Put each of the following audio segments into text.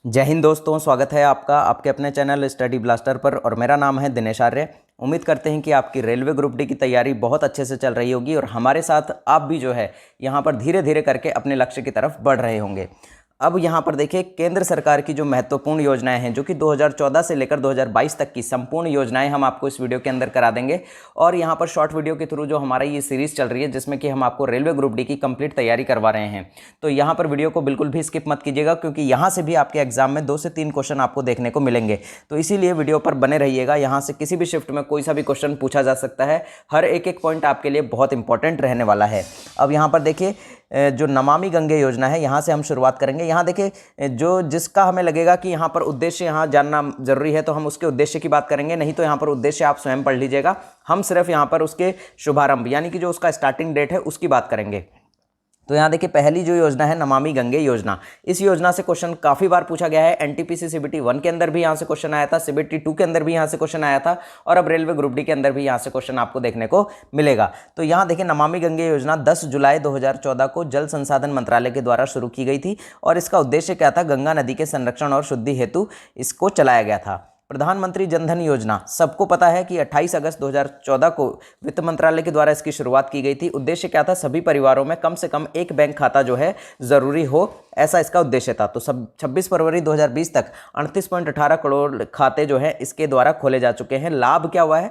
जय हिंद दोस्तों, स्वागत है आपका आपके अपने चैनल स्टडी ब्लास्टर पर। और मेरा नाम है दिनेश आर्य। उम्मीद करते हैं कि आपकी रेलवे ग्रुप डी की तैयारी बहुत अच्छे से चल रही होगी और हमारे साथ आप भी जो है यहाँ पर धीरे धीरे करके अपने लक्ष्य की तरफ बढ़ रहे होंगे। अब यहाँ पर देखिए, केंद्र सरकार की जो महत्वपूर्ण योजनाएं हैं, जो कि 2014 से लेकर 2022 तक की संपूर्ण योजनाएं हम आपको इस वीडियो के अंदर करा देंगे। और यहाँ पर शॉर्ट वीडियो के थ्रू जो हमारा ये सीरीज़ चल रही है, जिसमें कि हम आपको रेलवे ग्रुप डी की कंप्लीट तैयारी करवा रहे हैं, तो यहाँ पर वीडियो को बिल्कुल भी स्किप मत कीजिएगा, क्योंकि यहाँ से भी आपके एग्जाम में 2 से 3 क्वेश्चन आपको देखने को मिलेंगे। तो इसीलिए वीडियो पर बने रहिएगा। यहाँ से किसी भी शिफ्ट में कोई सा भी क्वेश्चन पूछा जा सकता है। हर एक पॉइंट आपके लिए बहुत इंपॉर्टेंट रहने वाला है। अब यहाँ पर देखिए, जो नमामि गंगे योजना है, यहाँ से हम शुरुआत करेंगे। यहाँ देखिए, जो जिसका हमें लगेगा कि यहाँ पर उद्देश्य यहाँ जानना जरूरी है, तो हम उसके उद्देश्य की बात करेंगे। नहीं तो यहाँ पर उद्देश्य आप स्वयं पढ़ लीजिएगा। हम सिर्फ यहाँ पर उसके शुभारंभ यानी कि जो उसका स्टार्टिंग डेट है उसकी बात करेंगे। तो यहाँ देखिए, पहली जो योजना है नमामि गंगे योजना, इस योजना से क्वेश्चन काफ़ी बार पूछा गया है। एनटीपीसी सीबीटी 1 के अंदर भी यहाँ से क्वेश्चन आया था, सीबीटी 2 के अंदर भी यहाँ से क्वेश्चन आया था, और अब रेलवे ग्रुप डी के अंदर भी यहाँ से क्वेश्चन आपको देखने को मिलेगा। तो यहाँ देखिए, नमामि गंगे योजना 10 जुलाई 2014 को जल संसाधन मंत्रालय के द्वारा शुरू की गई थी। और इसका उद्देश्य क्या था? गंगा नदी के संरक्षण और शुद्धि हेतु इसको चलाया गया था। प्रधानमंत्री जनधन योजना, सबको पता है कि 28 अगस्त 2014 को वित्त मंत्रालय के द्वारा इसकी शुरुआत की गई थी। उद्देश्य क्या था? सभी परिवारों में कम से कम एक बैंक खाता जो है ज़रूरी हो, ऐसा इसका उद्देश्य था। तो सब 26 फरवरी 2020 तक 38.18 करोड़ खाते जो है इसके द्वारा खोले जा चुके हैं। लाभ क्या हुआ है?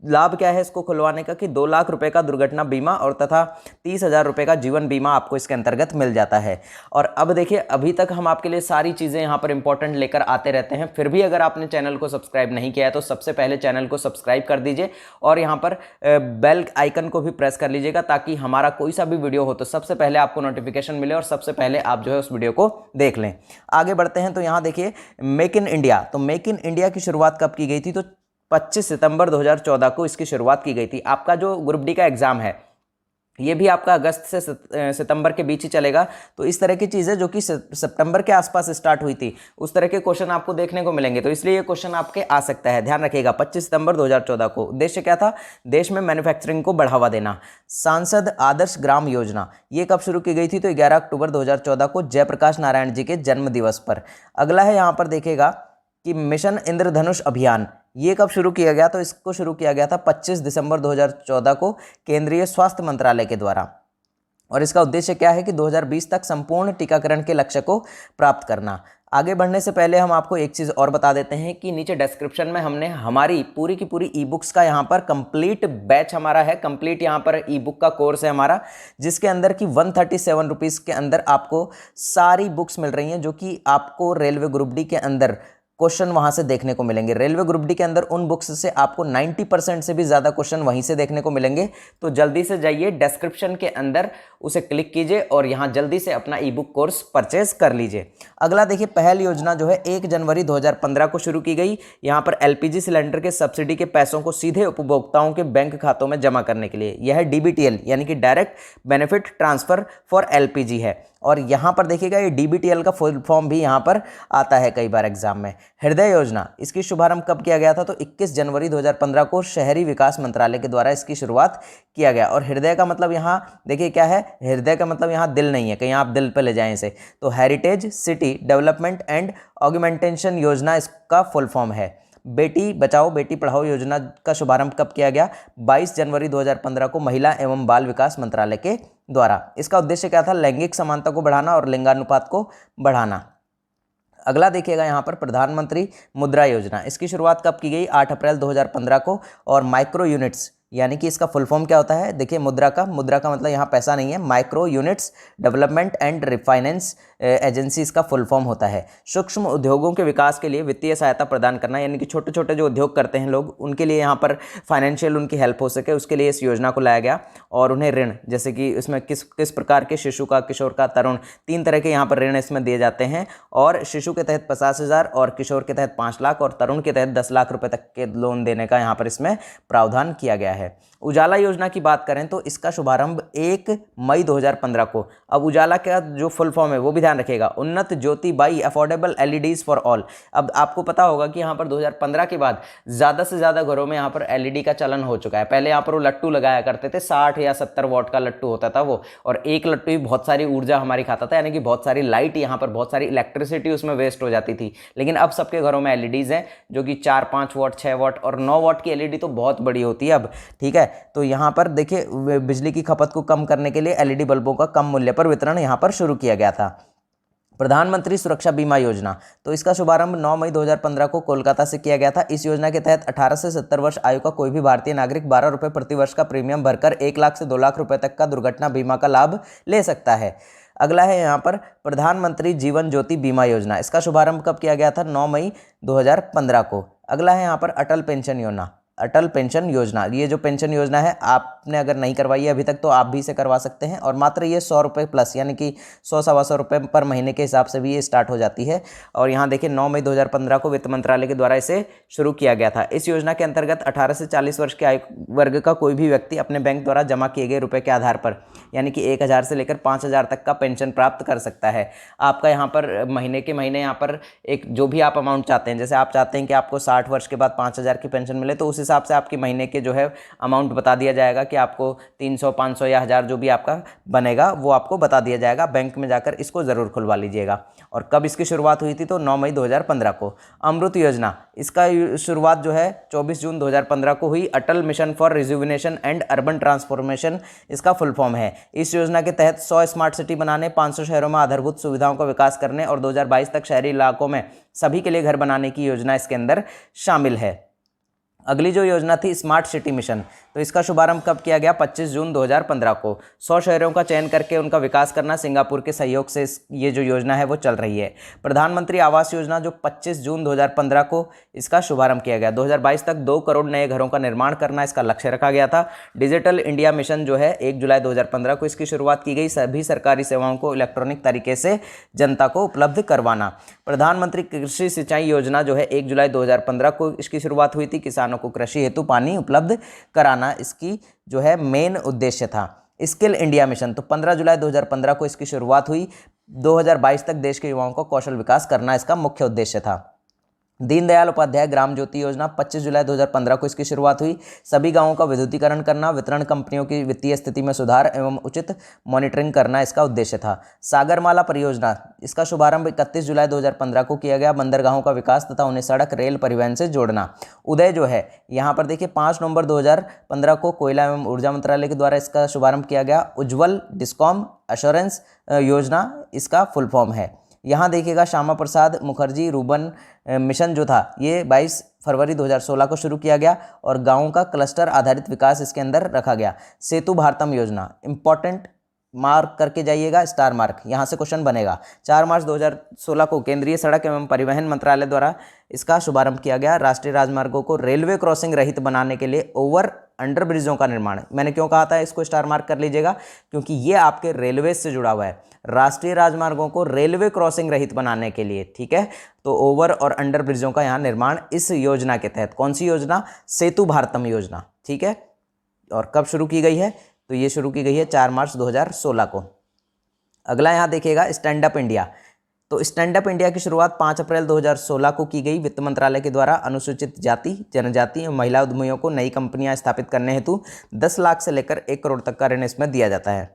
लाभ क्या है इसको खुलवाने का कि 2 लाख रुपए का दुर्घटना बीमा और तथा 30,000 रुपए का जीवन बीमा आपको इसके अंतर्गत मिल जाता है। और अब देखिए, अभी तक हम आपके लिए सारी चीज़ें यहाँ पर इंपॉर्टेंट लेकर आते रहते हैं। फिर भी अगर आपने चैनल को सब्सक्राइब नहीं किया है तो सबसे पहले चैनल को सब्सक्राइब कर दीजिए और यहाँ पर बेल आइकन को भी प्रेस कर लीजिएगा, ताकि हमारा कोई सा भी वीडियो हो तो सबसे पहले आपको नोटिफिकेशन मिले और सबसे पहले आप जो है उस वीडियो को देख लें। आगे बढ़ते हैं। तो यहाँ देखिए, मेक इन इंडिया। तो मेक इन इंडिया की शुरुआत कब की गई थी? तो 25 सितंबर 2014 को इसकी शुरुआत की गई थी। आपका जो ग्रुप डी का एग्जाम है, ये भी आपका अगस्त से सितंबर के बीच ही चलेगा। तो इस तरह की चीज़ें जो कि सितंबर के आसपास स्टार्ट हुई थी, उस तरह के क्वेश्चन आपको देखने को मिलेंगे। तो इसलिए ये क्वेश्चन आपके आ सकता है, ध्यान रखिएगा। 25 सितंबर 2014 को उद्देश्य क्या था? देश में मैन्युफैक्चरिंग को बढ़ावा देना। सांसद आदर्श ग्राम योजना, ये कब शुरू की गई थी? तो 11 अक्टूबर 2014 को जयप्रकाश नारायण जी के जन्म दिवस पर। अगला है यहाँ पर देखिएगा कि मिशन इंद्रधनुष अभियान, ये कब शुरू किया गया? तो इसको शुरू किया गया था 25 दिसंबर 2014 को केंद्रीय स्वास्थ्य मंत्रालय के द्वारा। और इसका उद्देश्य क्या है कि 2020 तक संपूर्ण टीकाकरण के लक्ष्य को प्राप्त करना। आगे बढ़ने से पहले हम आपको एक चीज़ और बता देते हैं कि नीचे डिस्क्रिप्शन में हमने हमारी पूरी की पूरी ई बुक्स का यहाँ पर कंप्लीट बैच हमारा है, कंप्लीट यहाँ पर ई बुक का कोर्स है हमारा, जिसके अंदर की 137 रुपीज़ के अंदर आपको सारी बुक्स मिल रही हैं, जो कि आपको रेलवे ग्रुप डी के अंदर क्वेश्चन वहां से देखने को मिलेंगे। रेलवे ग्रुप डी के अंदर उन बुक्स से आपको 90% से भी ज़्यादा क्वेश्चन वहीं से देखने को मिलेंगे। तो जल्दी से जाइए, डिस्क्रिप्शन के अंदर उसे क्लिक कीजिए और यहाँ जल्दी से अपना ई बुक कोर्स परचेज कर लीजिए। अगला देखिए, पहल योजना जो है 1 जनवरी 2015 को शुरू की गई। यहाँ पर एलपीजी सिलेंडर के सब्सिडी के पैसों को सीधे उपभोक्ताओं के बैंक खातों में जमा करने के लिए। यह डीबीटीएल यानी कि direct benefit transfer for LPG है। और यहाँ पर देखिएगा, ये डीबीटीएल का फुल फॉर्म भी यहाँ पर आता है कई बार एग्जाम में। हृदय योजना, इसकी शुभारंभ कब किया गया था? तो 21 जनवरी 2015 को शहरी विकास मंत्रालय के द्वारा इसकी शुरुआत किया गया। और हृदय का मतलब यहाँ देखिए क्या है? हृदय का मतलब यहाँ दिल नहीं है, कहीं आप दिल पे ले जाएं इसे। तो heritage city development and augmentation योजना इसका फुल फॉर्म है। बेटी बचाओ बेटी पढ़ाओ योजना का शुभारंभ कब किया गया? 22 जनवरी 2015 को महिला एवं बाल विकास मंत्रालय के द्वारा। इसका उद्देश्य क्या था? लैंगिक समानता को बढ़ाना और लिंगानुपात को बढ़ाना। अगला देखिएगा यहाँ पर प्रधानमंत्री मुद्रा योजना, इसकी शुरुआत कब की गई? 8 अप्रैल 2015 को। और माइक्रो यूनिट्स यानी कि इसका फुल फॉर्म क्या होता है? देखिए, मुद्रा का मतलब यहाँ पैसा नहीं है, micro units development and refinance agency इसका फुल फॉर्म होता है। सूक्ष्म उद्योगों के विकास के लिए वित्तीय सहायता प्रदान करना, यानी कि छोटे छोटे जो उद्योग करते हैं लोग, उनके लिए यहाँ पर फाइनेंशियल उनकी हेल्प हो सके, उसके लिए इस योजना को लाया गया। और उन्हें ऋण, जैसे कि इसमें किस प्रकार के शिशु का, किशोर का, तरुण, 3 तरह के यहाँ पर ऋण इसमें दिए जाते हैं। और शिशु के तहत 50,000 और किशोर के तहत 5 लाख और तरुण के तहत 10 लाख रुपये तक के लोन देने का यहाँ पर इसमें प्रावधान किया गया है। है। उजाला योजना की बात करें तो इसका शुभारंभ 1 मई 2015 को, अब उजाला का जो फुल फॉर्म है वो भी ध्यान रखिएगा, Unnat Jyoti by affordable LEDs for all. अब आपको पता होगा कि यहाँ पर 2015 के बाद ज़्यादा से ज़्यादा घरों में यहाँ पर एलईडी का चलन हो चुका है। पहले यहाँ पर वो लट्टू लगाया करते थे, 60 या 70 वॉट का लट्टू होता था वो, और एक लट्टू ही बहुत सारी ऊर्जा हमारी खाता था, यानी कि बहुत सारी लाइट, यहाँ पर बहुत सारी इलेक्ट्रिसिटी उसमें वेस्ट हो जाती थी। लेकिन अब सबके घरों में एलईडीज़ हैं जो कि 4, 5 वॉट, 6 वॉट और 9 वॉट की एलईडी तो बहुत बड़ी होती है अब, ठीक है। तो यहाँ पर देखिए बिजली की खपत को कम करने के लिए एलईडी बल्बों का कम मूल्य पर वितरण यहाँ पर शुरू किया गया था। प्रधानमंत्री सुरक्षा बीमा योजना, तो इसका शुभारंभ 9 मई 2015 को कोलकाता से किया गया था। इस योजना के तहत 18 से 70 वर्ष आयु का कोई भी भारतीय नागरिक 12 रुपये प्रति वर्ष का प्रीमियम भरकर 1 लाख से 2 लाख रुपए तक का दुर्घटना बीमा का लाभ ले सकता है। अगला है यहाँ पर प्रधानमंत्री जीवन ज्योति बीमा योजना। इसका शुभारंभ कब किया गया था? 9 मई 2015 को। अगला है यहाँ पर अटल पेंशन योजना। अटल पेंशन योजना, ये जो पेंशन योजना है आपने अगर नहीं करवाई है अभी तक तो आप भी इसे करवा सकते हैं, और मात्र ये 100 रुपये प्लस, यानी कि 100-125 रुपये पर महीने के हिसाब से भी ये स्टार्ट हो जाती है। और यहाँ देखिए 9 मई 2015 को वित्त मंत्रालय के द्वारा इसे शुरू किया गया था। इस योजना के अंतर्गत 18 से 40 वर्ष के आयु वर्ग का कोई भी व्यक्ति अपने बैंक द्वारा जमा किए गए रुपये के आधार पर, यानी कि 1000 से लेकर 5000 तक का पेंशन प्राप्त कर सकता है। आपका यहाँ पर महीने के महीने यहाँ पर एक जो भी आप अमाउंट चाहते हैं, जैसे आप चाहते हैं कि आपको 60 वर्ष के बाद 5000 की पेंशन मिले, तो उस हिसाब से आपकी महीने के जो है अमाउंट बता दिया जाएगा कि आपको 300, 500 या 1000 जो भी आपका बनेगा वो आपको बता दिया जाएगा। बैंक में जाकर इसको ज़रूर खुलवा लीजिएगा। और कब इसकी शुरुआत हुई थी? तो 9 मई 2015 को। अमृत योजना, इसका शुरुआत जो है 24 जून 2015 को हुई। Atal mission for rejuvenation and urban transformation इसका फुल फॉर्म है। इस योजना के तहत 100 स्मार्ट सिटी बनाने, 500 शहरों में आधारभूत सुविधाओं का विकास करने और 2022 तक शहरी इलाकों में सभी के लिए घर बनाने की योजना इसके अंदर शामिल है। अगली जो योजना थी स्मार्ट सिटी मिशन, तो इसका शुभारंभ कब किया गया? 25 जून 2015 को। 100 शहरों का चयन करके उनका विकास करना, सिंगापुर के सहयोग से ये जो योजना है वो चल रही है। प्रधानमंत्री आवास योजना जो 25 जून 2015 को इसका शुभारंभ किया गया। 2022 तक 2 करोड़ नए घरों का निर्माण करना इसका लक्ष्य रखा गया था। डिजिटल इंडिया मिशन जो है 1 जुलाई 2015 को इसकी शुरुआत की गई। सभी सरकारी सेवाओं को इलेक्ट्रॉनिक तरीके से जनता को उपलब्ध करवाना। प्रधानमंत्री कृषि सिंचाई योजना जो है 1 जुलाई 2015 को इसकी शुरुआत हुई थी। किसानों को कृषि हेतु पानी उपलब्ध कराना इसकी जो है मेन उद्देश्य था। स्किल इंडिया मिशन, तो 15 जुलाई 2015 को इसकी शुरुआत हुई। 2022 तक देश के युवाओं को कौशल विकास करना इसका मुख्य उद्देश्य था। दीनदयाल उपाध्याय ग्राम ज्योति योजना 25 जुलाई 2015 को इसकी शुरुआत हुई। सभी गांवों का विद्युतीकरण करना, वितरण कंपनियों की वित्तीय स्थिति में सुधार एवं उचित मॉनिटरिंग करना इसका उद्देश्य था। सागरमाला परियोजना, इसका शुभारंभ 31 जुलाई 2015 को किया गया। बंदरगाहों का विकास तथा उन्हें सड़क, रेल परिवहन से जोड़ना। उदय जो है यहाँ पर देखिए 5 नवंबर 2015 को कोयला एवं ऊर्जा मंत्रालय के द्वारा इसका शुभारंभ किया गया। उज्ज्वल डिस्कॉम अश्योरेंस योजना इसका फुल फॉर्म है। यहाँ देखिएगा श्यामा प्रसाद मुखर्जी रूबन मिशन जो था ये 22 फरवरी 2016 को शुरू किया गया और गाँवों का क्लस्टर आधारित विकास इसके अंदर रखा गया। सेतु भारतम योजना, इंपॉर्टेंट मार्क करके जाइएगा, स्टार मार्क, यहाँ से क्वेश्चन बनेगा। 4 मार्च 2016 को केंद्रीय सड़क एवं परिवहन मंत्रालय द्वारा इसका शुभारंभ किया गया। राष्ट्रीय राजमार्गों को रेलवे क्रॉसिंग रहित बनाने के लिए ओवर अंडर ब्रिजों का निर्माण। मैंने क्यों कहा था इसको स्टार मार्क कर लीजिएगा, क्योंकि ये आपके रेलवे से जुड़ा हुआ है। राष्ट्रीय राजमार्गों को रेलवे क्रॉसिंग रहित बनाने के लिए, ठीक है, तो ओवर और अंडर ब्रिजों का यहाँ निर्माण इस योजना के तहत। कौन सी योजना? सेतु भारतम योजना, ठीक है। और कब शुरू की गई है? तो ये शुरू की गई है 4 मार्च 2016 को। अगला यहाँ देखिएगा स्टैंड अप इंडिया। तो स्टैंड अप इंडिया की शुरुआत 5 अप्रैल 2016 को की गई। वित्त मंत्रालय के द्वारा अनुसूचित जाति, जनजाति और महिला उद्यमियों को नई कंपनियां स्थापित करने हेतु 10 लाख से लेकर 1 करोड़ तक का ऋण इसमें दिया जाता है।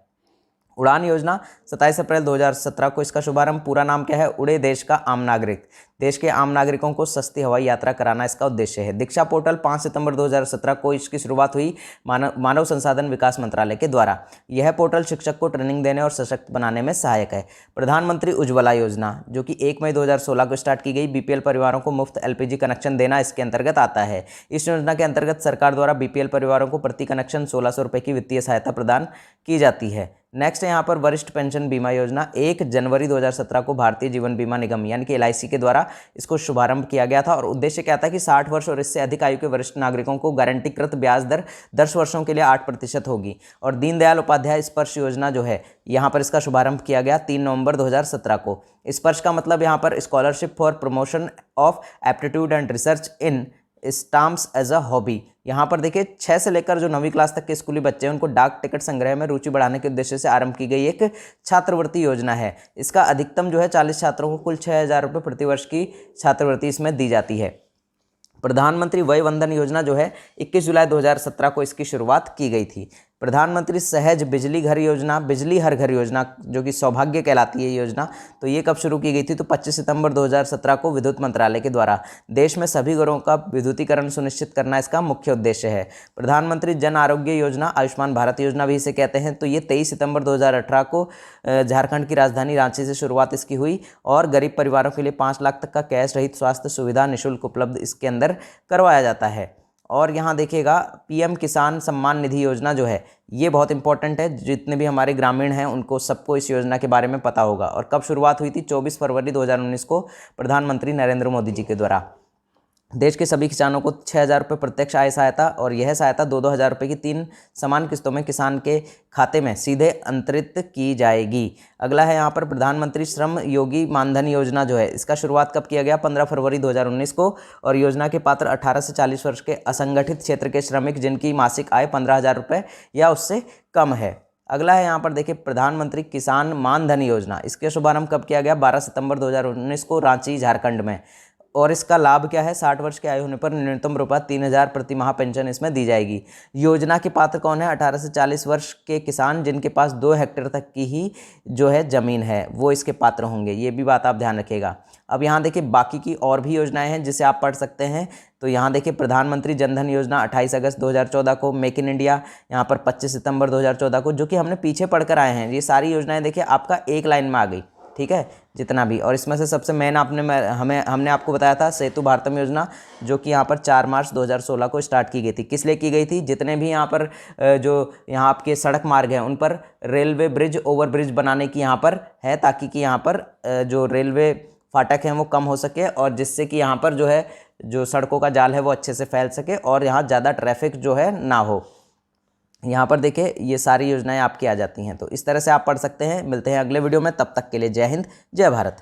उड़ान योजना 27 अप्रैल 2017 को इसका शुभारंभ। पूरा नाम क्या है? उड़े देश का आम नागरिक। देश के आम नागरिकों को सस्ती हवाई यात्रा कराना इसका उद्देश्य है। दीक्षा पोर्टल 5 सितंबर 2017 को इसकी शुरुआत हुई मानव संसाधन विकास मंत्रालय के द्वारा। यह पोर्टल शिक्षक को ट्रेनिंग देने और सशक्त बनाने में सहायक है। प्रधानमंत्री उज्ज्वला योजना जो कि 1 मई 2016 को स्टार्ट की गई। बीपीएल परिवारों को मुफ्त एलपीजी कनेक्शन देना इसके अंतर्गत आता है। इस योजना के अंतर्गत सरकार द्वारा बीपीएल परिवारों को प्रति कनेक्शन 1600 रुपये की वित्तीय सहायता प्रदान की जाती है। नेक्स्ट है यहाँ पर वरिष्ठ पेंशन बीमा योजना। 1 जनवरी 2017 को भारतीय जीवन बीमा निगम यानी कि एलआईसी के द्वारा इसको शुभारंभ किया गया था और उद्देश्य क्या था कि 60 वर्ष और इससे अधिक आयु के वरिष्ठ नागरिकों को गारंटीकृत ब्याज दर 10 वर्षों के लिए 8% होगी। और दीनदयाल उपाध्याय स्पर्श योजना जो है यहाँ पर इसका शुभारंभ किया गया 3 नवंबर 2017 को। स्पर्श का मतलब यहाँ पर scholarship for promotion of aptitude and research in stamps as a hobby. यहाँ पर देखिए 6 से लेकर जो 9वीं क्लास तक के स्कूली बच्चे हैं उनको डाक टिकट संग्रह में रुचि बढ़ाने के उद्देश्य से आरंभ की गई एक छात्रवृत्ति योजना है। इसका अधिकतम जो है 40 छात्रों को कुल 6,000 रुपये प्रतिवर्ष की छात्रवृत्ति इसमें दी जाती है। प्रधानमंत्री वय वंदन योजना जो है 21 जुलाई 2017 को इसकी शुरुआत की गई थी। प्रधानमंत्री सहज बिजली घर योजना, बिजली हर घर योजना जो कि सौभाग्य कहलाती है योजना, तो ये कब शुरू की गई थी? तो 25 सितंबर 2017 को विद्युत मंत्रालय के द्वारा। देश में सभी घरों का विद्युतीकरण सुनिश्चित करना इसका मुख्य उद्देश्य है। प्रधानमंत्री जन आरोग्य योजना, आयुष्मान भारत योजना भी इसे कहते हैं, तो ये 23 सितंबर 2018 को झारखंड की राजधानी रांची से शुरुआत इसकी हुई और गरीब परिवारों के लिए 5 लाख तक का कैश रहित स्वास्थ्य सुविधा निःशुल्क उपलब्ध इसके अंदर करवाया जाता है। और यहाँ देखिएगा पीएम किसान सम्मान निधि योजना जो है ये बहुत इंपॉर्टेंट है, जितने भी हमारे ग्रामीण हैं उनको सबको इस योजना के बारे में पता होगा। और कब शुरुआत हुई थी? 24 फरवरी 2019 को प्रधानमंत्री नरेंद्र मोदी जी के द्वारा। देश के सभी किसानों को 6,000 रुपये प्रत्यक्ष आय सहायता और यह सहायता 2-2 हज़ार रुपये की 3 समान किस्तों में किसान के खाते में सीधे अंतरित की जाएगी। अगला है यहाँ पर प्रधानमंत्री श्रम योगी मानधन योजना जो है इसका शुरुआत कब किया गया? 15 फरवरी 2019 को। और योजना के पात्र 18 से 40 वर्ष के असंगठित क्षेत्र के श्रमिक जिनकी मासिक आय 15,000 रुपये या उससे कम है। अगला है यहाँ पर देखिए प्रधानमंत्री किसान मानधन योजना, इसके शुभारंभ कब किया गया? 12 सितंबर 2019 को रांची झारखंड में। और इसका लाभ क्या है? 60 वर्ष की आयु होने पर न्यूनतम रुपये 3,000 प्रति माह पेंशन इसमें दी जाएगी। योजना के पात्र कौन है? 18 से 40 वर्ष के किसान जिनके पास 2 हेक्टेयर तक की ही जो है ज़मीन है वो इसके पात्र होंगे। ये भी बात आप ध्यान रखिएगा। अब यहाँ देखिए बाकी की और भी योजनाएं हैं जिसे आप पढ़ सकते हैं। तो यहाँ देखिए प्रधानमंत्री जनधन योजना 28 अगस्त 2014 को, मेक इन इंडिया यहाँ पर 25 सितंबर 2014 को, जो कि हमने पीछे पढ़कर आए हैं। ये सारी योजनाएं देखिए आपका एक लाइन में आ गई, ठीक है, जितना भी। और इसमें से सबसे मेन हमने आपको बताया था सेतु भारतम योजना, जो कि यहाँ पर 4 मार्च 2016 को स्टार्ट की गई थी। किस लिए की गई थी? जितने भी यहाँ पर जो यहाँ आपके सड़क मार्ग हैं उन पर रेलवे ब्रिज, ओवर ब्रिज बनाने की यहाँ पर है, ताकि कि यहाँ पर जो रेलवे फाटक हैं वो कम हो सके और जिससे कि यहाँ पर जो है जो सड़कों का जाल है वो अच्छे से फैल सके और यहाँ ज़्यादा ट्रैफिक जो है ना हो। यहाँ पर देखिए ये सारी योजनाएं आपकी आ जाती हैं। तो इस तरह से आप पढ़ सकते हैं। मिलते हैं अगले वीडियो में, तब तक के लिए जय हिंद, जय भारत।